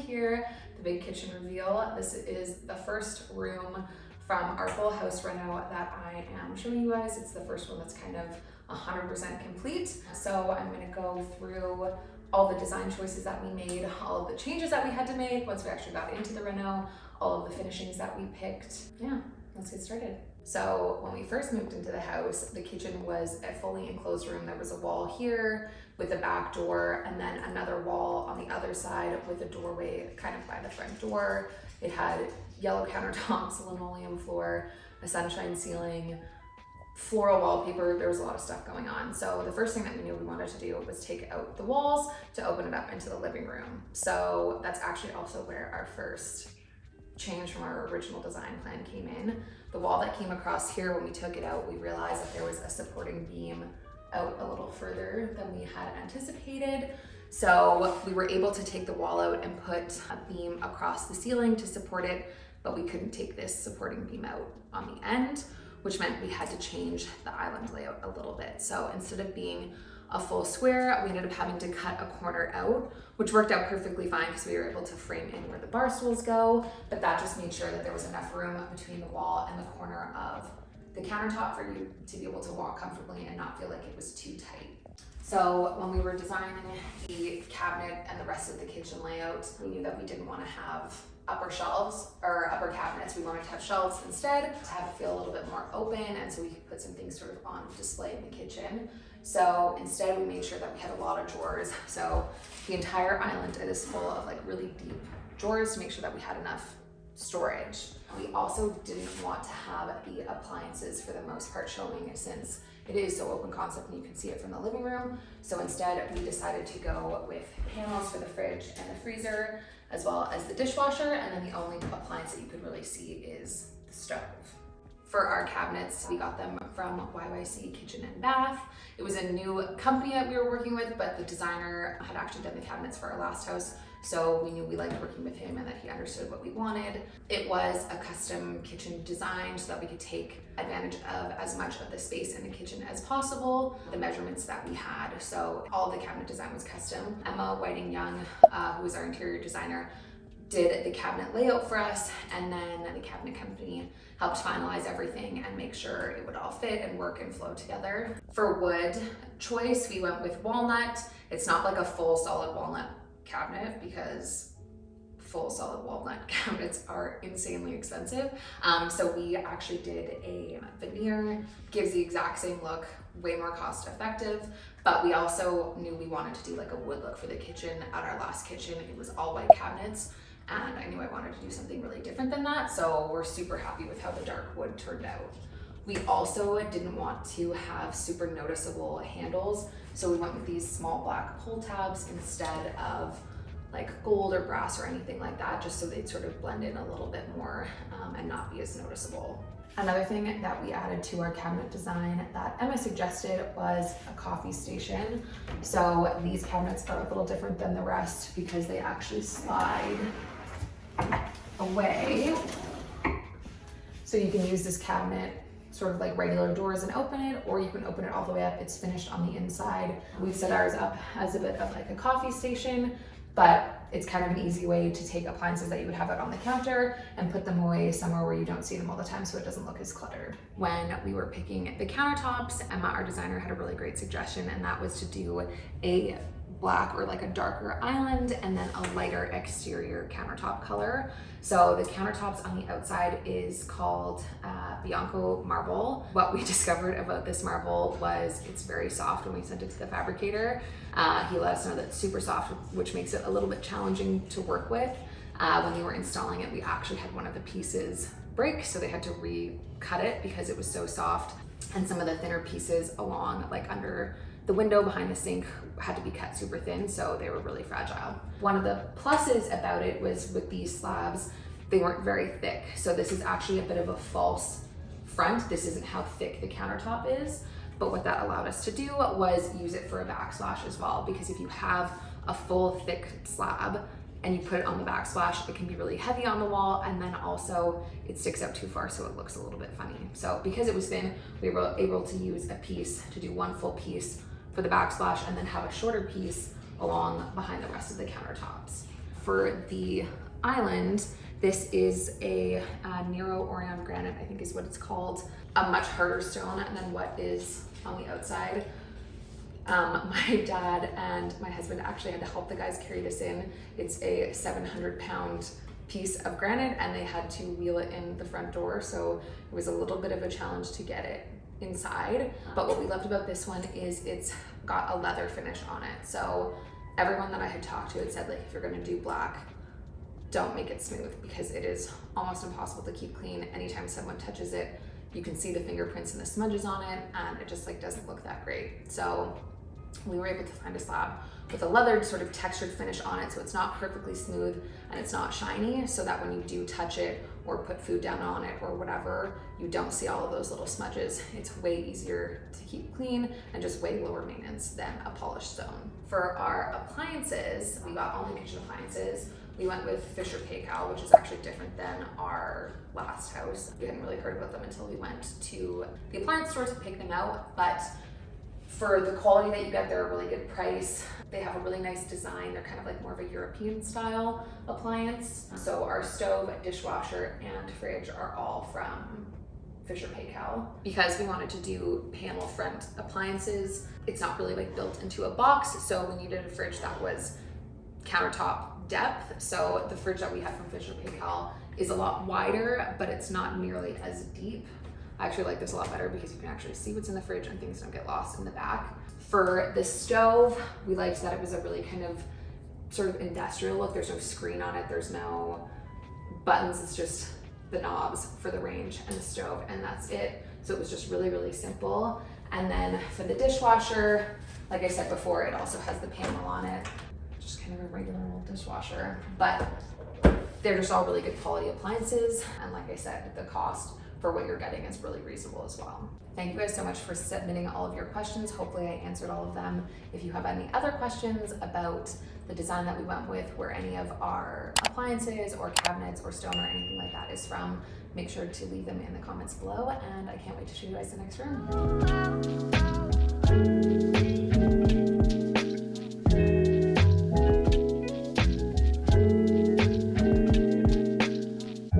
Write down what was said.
here, the big kitchen reveal. This is the first room from our full house reno that I am showing you guys. It's the first one that's kind of 100% complete. So I'm gonna go through all the design choices that we made, all of the changes that we had to make once we actually got into the reno, all of the finishings that we picked. Yeah, let's get started. So when we first moved into the house, the kitchen was a fully enclosed room. There was a wall here with a back door and then another wall on the other side with a doorway kind of by the front door. It had yellow countertops, linoleum floor, a sunshine ceiling, floral wallpaper. There was a lot of stuff going on. So the first thing that we knew we wanted to do was take out the walls to open it up into the living room. So that's actually also where our first change from our original design plan came in. The wall that came across here, when we took it out, we realized that there was a supporting beam out a little further than we had anticipated. So we were able to take the wall out and put a beam across the ceiling to support it, but we couldn't take this supporting beam out on the end, which meant we had to change the island layout a little bit. So instead of being a full square, we ended up having to cut a corner out, which worked out perfectly fine because we were able to frame in where the bar stools go, but that just made sure that there was enough room between the wall and the corner of the countertop for you to be able to walk comfortably and not feel like it was too tight. So when we were designing the cabinet and the rest of the kitchen layout, we knew that we didn't want to have upper shelves or upper cabinets. We wanted to have shelves instead to have it feel a little bit more open, and so we could put some things sort of on display in the kitchen. So instead we made sure that we had a lot of drawers. So the entire island is full of like really deep drawers to make sure that we had enough storage. We also didn't want to have the appliances for the most part showing, since it is so open concept and you can see it from the living room. So instead we decided to go with panels for the fridge and the freezer, as well as the dishwasher, and then the only appliance that you could really see is the stove. For our cabinets, we got them from YYC Kitchen and Bath. It was a new company that we were working with, but the designer had actually done the cabinets for our last house, so we knew we liked working with him and that he understood what we wanted. It was a custom kitchen design so that we could take advantage of as much of the space in the kitchen as possible, the measurements that we had. So all the cabinet design was custom. Emma Whiting Young, who was our interior designer, did the cabinet layout for us, and then the cabinet company helped finalize everything and make sure it would all fit and work and flow together. For wood choice, we went with walnut. It's not like a full solid walnut cabinet because full solid walnut cabinets are insanely expensive. So we actually did a veneer, gives the exact same look, way more cost effective, but we also knew we wanted to do like a wood look for the kitchen. At our last kitchen, it was all white cabinets, and I knew I wanted to do something really different than that, so we're super happy with how the dark wood turned out. We also didn't want to have super noticeable handles, so we went with these small black pull tabs instead of like gold or brass or anything like that, just so they'd sort of blend in a little bit more and not be as noticeable. Another thing that we added to our cabinet design that Emma suggested was a coffee station. So these cabinets are a little different than the rest because they actually slide away. So you can use this cabinet sort of like regular doors and open it, or you can open it all the way up. It's finished on the inside. We've set ours up as a bit of like a coffee station, but it's kind of an easy way to take appliances that you would have out on the counter and put them away somewhere where you don't see them all the time so it doesn't look as cluttered. When we were picking the countertops, Emma, our designer, had a really great suggestion, and that was to do a black or like a darker island and then a lighter exterior countertop color. So the countertops on the outside is called Bianco marble. What we discovered about this marble was it's very soft. When we sent it to the fabricator, he let us know that it's super soft, which makes it a little bit challenging to work with. When we were installing it, we actually had one of the pieces break, so they had to recut it because it was so soft, and some of the thinner pieces along like under the window behind the sink had to be cut super thin, so they were really fragile. One of the pluses about it was with these slabs, they weren't very thick. So this is actually a bit of a false front. This isn't how thick the countertop is, but what that allowed us to do was use it for a backsplash as well, because if you have a full thick slab and you put it on the backsplash, it can be really heavy on the wall, and then also it sticks out too far so it looks a little bit funny. So because it was thin, we were able to use a piece to do one full piece for the backsplash and then have a shorter piece along behind the rest of the countertops. for the island, this is a Nero Orion granite, I think is what it's called. A much harder stone than what is on the outside. My dad and my husband actually had to help the guys carry this in. It's a 700-pound piece of granite and they had to wheel it in the front door. So it was a little bit of a challenge to get it inside. But what we loved about this one is it's got a leather finish on it. So everyone that I had talked to had said, like, if you're gonna do black, don't make it smooth because it is almost impossible to keep clean. Anytime someone touches it, you can see the fingerprints and the smudges on it, and it just like doesn't look that great. So we were able to find a slab with a leathered sort of textured finish on it, so it's not perfectly smooth and it's not shiny, so that when you do touch it or put food down on it or whatever, you don't see all of those little smudges. It's way easier to keep clean and just way lower maintenance than a polished stone. For our appliances, we got all new kitchen appliances. We went with Fisher Paykel, which is actually different than our last house. We hadn't really heard about them until we went to the appliance store to pick them out, but for the quality that you get, they're a really good price. They have a really nice design. They're kind of like more of a European style appliance. So our stove, dishwasher, and fridge are all from Fisher Paykel. Because we wanted to do panel front appliances, it's not really like built into a box. So we needed a fridge that was countertop depth. So the fridge that we have from Fisher Paykel is a lot wider, but it's not nearly as deep. I actually like this a lot better because you can actually see what's in the fridge and things don't get lost in the back. For the stove, we liked that it was a really kind of sort of industrial look. There's no screen on it, there's no buttons, it's just the knobs for the range and the stove, and that's it. So it was just really, really simple. And then for the dishwasher, like I said before, it also has the panel on it. Just kind of a regular old dishwasher, but they're just all really good quality appliances. And like I said, the cost for what you're getting is really reasonable as well. Thank you guys so much for submitting all of your questions. Hopefully I answered all of them. If you have any other questions about the design that we went with, where any of our appliances or cabinets or stone or anything like that is from, make sure to leave them in the comments below, and I can't wait to show you guys the next room.